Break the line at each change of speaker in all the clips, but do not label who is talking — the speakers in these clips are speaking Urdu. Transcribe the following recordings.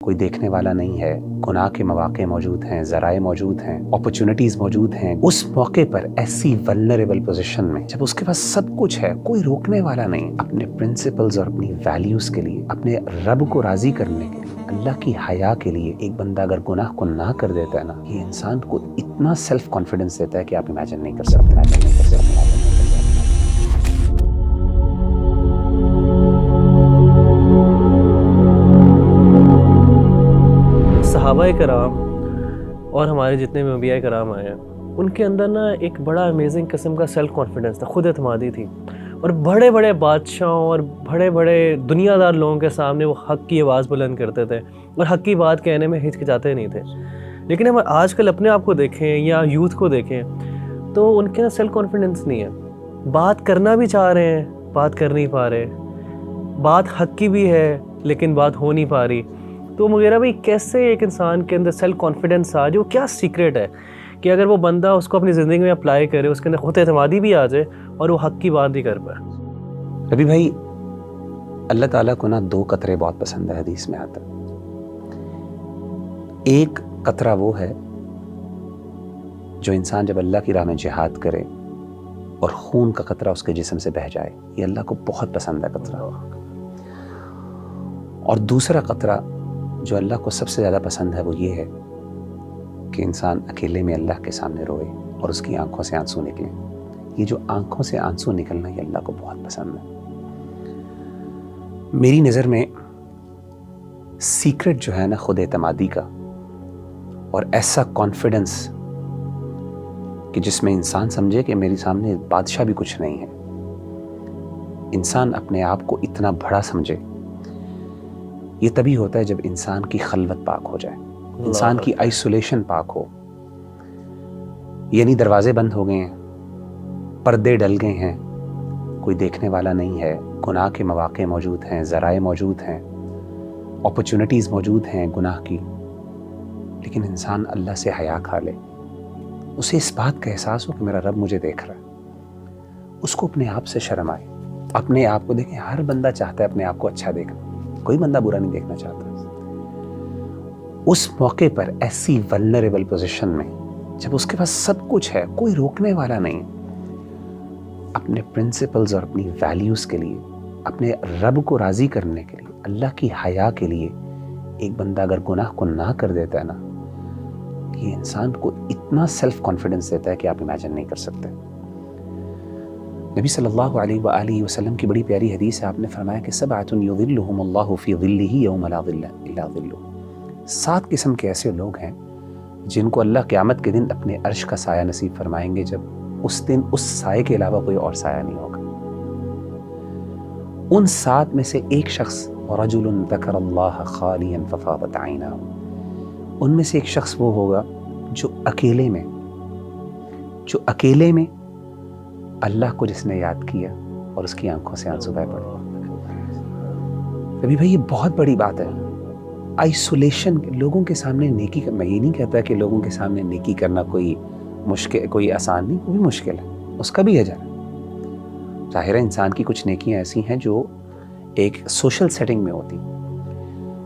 کوئی دیکھنے والا نہیں ہے، گناہ کے مواقع موجود ہیں، ذرائع موجود ہیں، اپرچونٹیز موجود ہیں. اس موقع پر ایسی ولنریبل پوزیشن میں جب اس کے پاس سب کچھ ہے، کوئی روکنے والا نہیں، اپنے پرنسپلز اور اپنی ویلیوز کے لیے، اپنے رب کو راضی کرنے کے لیے، اللہ کی حیا کے لیے ایک بندہ اگر گناہ کو نہ کر دیتا ہے نا، یہ انسان کو اتنا سیلف کانفیڈنس دیتا ہے کہ آپ امیجن نہیں کر سکتے.
صحابہ کرام اور ہمارے جتنے بھی انبیاء کرام آئے ہیں، ان کے اندر نا ایک بڑا امیزنگ قسم کا سیلف کانفیڈنس تھا، خود اعتمادی تھی. اور بڑے بڑے بادشاہوں اور بڑے بڑے دنیا دار لوگوں کے سامنے وہ حق کی آواز بلند کرتے تھے اور حق کی بات کہنے میں ہچکچاتے نہیں تھے. لیکن ہم آج کل اپنے آپ کو دیکھیں یا یوتھ کو دیکھیں تو ان کے اندر سیلف کانفیڈنس نہیں ہے. بات کرنا بھی چاہ رہے ہیں، بات کر نہیں پا رہے، بات حق کی بھی ہے لیکن بات ہو نہیں پا رہی. تو وغیرہ بھائی کیسے ایک انسان کے اندر سیلف کانفیڈنس آ جو کیا سیکریٹ ہے کہ اگر وہ بندہ اس کو اپنی زندگی میں اپلائی کرے، اس کے اندر خود اعتمادی بھی آ جائے اور وہ حق کی بات بھی کر پائے؟
ربی بھائی، اللہ تعالیٰ کو نا 2 قطرے بہت پسند ہے، حدیث میں آتا ہے. ایک قطرہ وہ ہے جو انسان جب اللہ کی راہ میں جہاد کرے اور خون کا قطرہ اس کے جسم سے بہہ جائے، یہ اللہ کو بہت پسند ہے قطرہ. اور دوسرا قطرہ جو اللہ کو سب سے زیادہ پسند ہے وہ یہ ہے کہ انسان اکیلے میں اللہ کے سامنے روئے اور اس کی آنکھوں سے آنسو نکلیں. یہ جو آنکھوں سے آنسو نکلنا یہ اللہ کو بہت پسند ہے. میری نظر میں سیکرٹ جو ہے نا خود اعتمادی کا اور ایسا کانفیڈنس کہ جس میں انسان سمجھے کہ میری سامنے بادشاہ بھی کچھ نہیں ہے، انسان اپنے آپ کو اتنا بڑا سمجھے، یہ تبھی ہوتا ہے جب انسان کی خلوت پاک ہو جائے، انسان کی آئسولیشن پاک ہو. یعنی دروازے بند ہو گئے ہیں، پردے ڈل گئے ہیں، کوئی دیکھنے والا نہیں ہے، گناہ کے مواقع موجود ہیں، ذرائع موجود ہیں، اپرچونٹیز موجود ہیں گناہ کی، لیکن انسان اللہ سے حیا کھا لے، اسے اس بات کا احساس ہو کہ میرا رب مجھے دیکھ رہا ہے، اس کو اپنے آپ سے شرم آئے. اپنے آپ کو دیکھیں، ہر بندہ چاہتا ہے اپنے آپ کو اچھا دیکھنا، کوئی بندہ برا نہیں دیکھنا چاہتا. اس موقع پر ایسی ولنریبل پوزیشن میں جب اس کے پاس سب کچھ ہے، کوئی روکنے والا نہیں، اپنے پرنسپلز اور اپنی ویلیوز کے لیے، اپنے رب کو راضی کرنے کے لیے، اللہ کی حیا کے لیے ایک بندہ اگر گناہ کو نہ کر دیتا ہے نا، یہ انسان کو اتنا سیلف کانفیڈنس دیتا ہے کہ آپ امیجن نہیں کر سکتے. نبی صلی اللہ علیہ وآلہ وسلم کی بڑی پیاری حدیث ہے، آپ نے فرمایا کہ 7 یظلهم اللہ فی ظلہ یوم لا ظل الا ظلہ. 7 قسم کے ایسے لوگ ہیں جن کو اللہ قیامت کے دن اپنے عرش کا سایہ نصیب فرمائیں گے، جب اس دن اس سائے کے علاوہ کوئی اور سایہ نہیں ہوگا. ان 7 میں سے ایک شخص رجل ذکر اللہ خالیا ففاضت عیناہ، ان میں سے ایک شخص وہ ہوگا جو اکیلے میں اللہ کو جس نے یاد کیا اور اس کی آنکھوں سے آنسو بہہ پڑے. ابھی بھائی یہ بہت بڑی بات ہے. آئسولیشن، لوگوں کے سامنے نیکی کرنا، میں یہ نہیں کہتا کہ لوگوں کے سامنے نیکی کرنا کوئی مشکل، کوئی آسان نہیں، کوئی مشکل ہے، اس کا بھی اجر ہے. ظاہر ہے انسان کی کچھ نیکیاں ایسی ہیں جو ایک سوشل سیٹنگ میں ہوتی،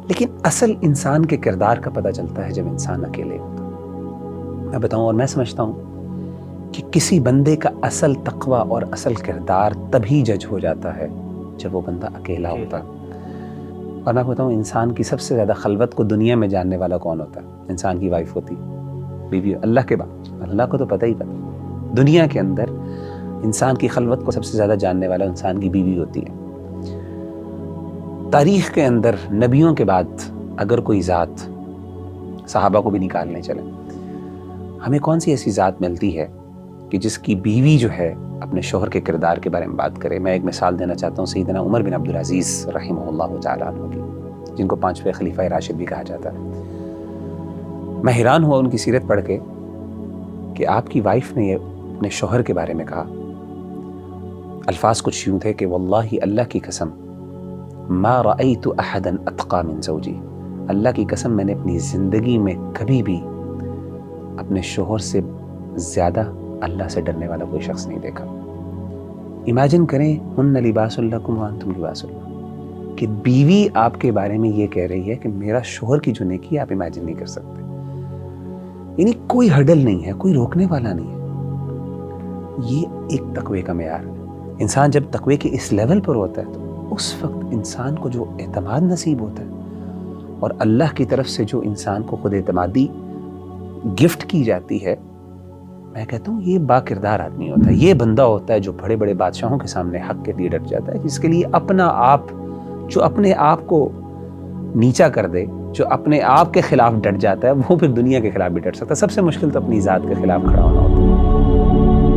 لیکن اصل انسان کے کردار کا پتہ چلتا ہے جب انسان اکیلے ہوتا. میں بتاؤں، اور میں سمجھتا ہوں کہ کسی بندے کا اصل تقوی اور اصل کردار تبھی جج ہو جاتا ہے جب وہ بندہ اکیلا ہوتا ہے. اور میں بتاؤں، انسان کی سب سے زیادہ خلوت کو دنیا میں جاننے والا کون ہوتا ہے؟ انسان کی وائف ہوتی، بیوی. اللہ کے بعد اللہ کو تو پتہ ہی پتہ، دنیا کے اندر انسان کی خلوت کو سب سے زیادہ جاننے والا انسان کی بیوی ہوتی ہے. تاریخ کے اندر نبیوں کے بعد اگر کوئی ذات، صحابہ کو بھی نکالنے چلیں، ہمیں کون سی ایسی ذات ملتی ہے کہ جس کی بیوی جو ہے اپنے شوہر کے کردار کے بارے میں بات کرے؟ میں ایک مثال دینا چاہتا ہوں سیدنا عمر بن عبدالعزیز رحمہ اللہ تعالیٰ عنہ کی، جن کو 5ویں خلیفہ راشد بھی کہا جاتا ہے. میں حیران ہوا ان کی سیرت پڑھ کے کہ آپ کی وائف نے یہ اپنے شوہر کے بارے میں کہا. الفاظ کچھ یوں تھے کہ واللہ، اللہ کی قسم، ما رأیت احدا اتقى من زوجی، اللہ کی قسم میں نے اپنی زندگی میں کبھی بھی اپنے شوہر سے زیادہ اللہ سے ڈرنے والا کوئی شخص نہیں دیکھا. امیجن کریں، ہن لباس لکم وانتم لباس لہن، کہ بیوی آپ کے بارے میں یہ کہہ رہی ہے کہ میرا شوہر کی جو نیکی ہے آپ امیجن نہیں کر سکتے. یعنی کوئی ہرڈل نہیں ہے, کوئی روکنے والا نہیں ہے. یہ ایک تقوی کا معیار ہے. انسان جب تقوی کے اس لیول پر ہوتا ہے تو اس وقت انسان کو جو اعتماد نصیب ہوتا ہے اور اللہ کی طرف سے جو انسان کو خود اعتمادی گفٹ کی جاتی ہے, میں کہتا ہوں یہ با کردار آدمی ہوتا ہے. یہ بندہ ہوتا ہے جو بڑے بڑے بادشاہوں کے سامنے حق کے لیے ڈٹ جاتا ہے, جس کے لیے اپنا آپ, جو اپنے آپ کو نیچا کر دے, جو اپنے آپ کے خلاف ڈٹ جاتا ہے, وہ پھر دنیا کے خلاف بھی ڈٹ سکتا ہے. سب سے مشکل تو اپنی ذات کے خلاف کھڑا ہونا ہوتا ہے.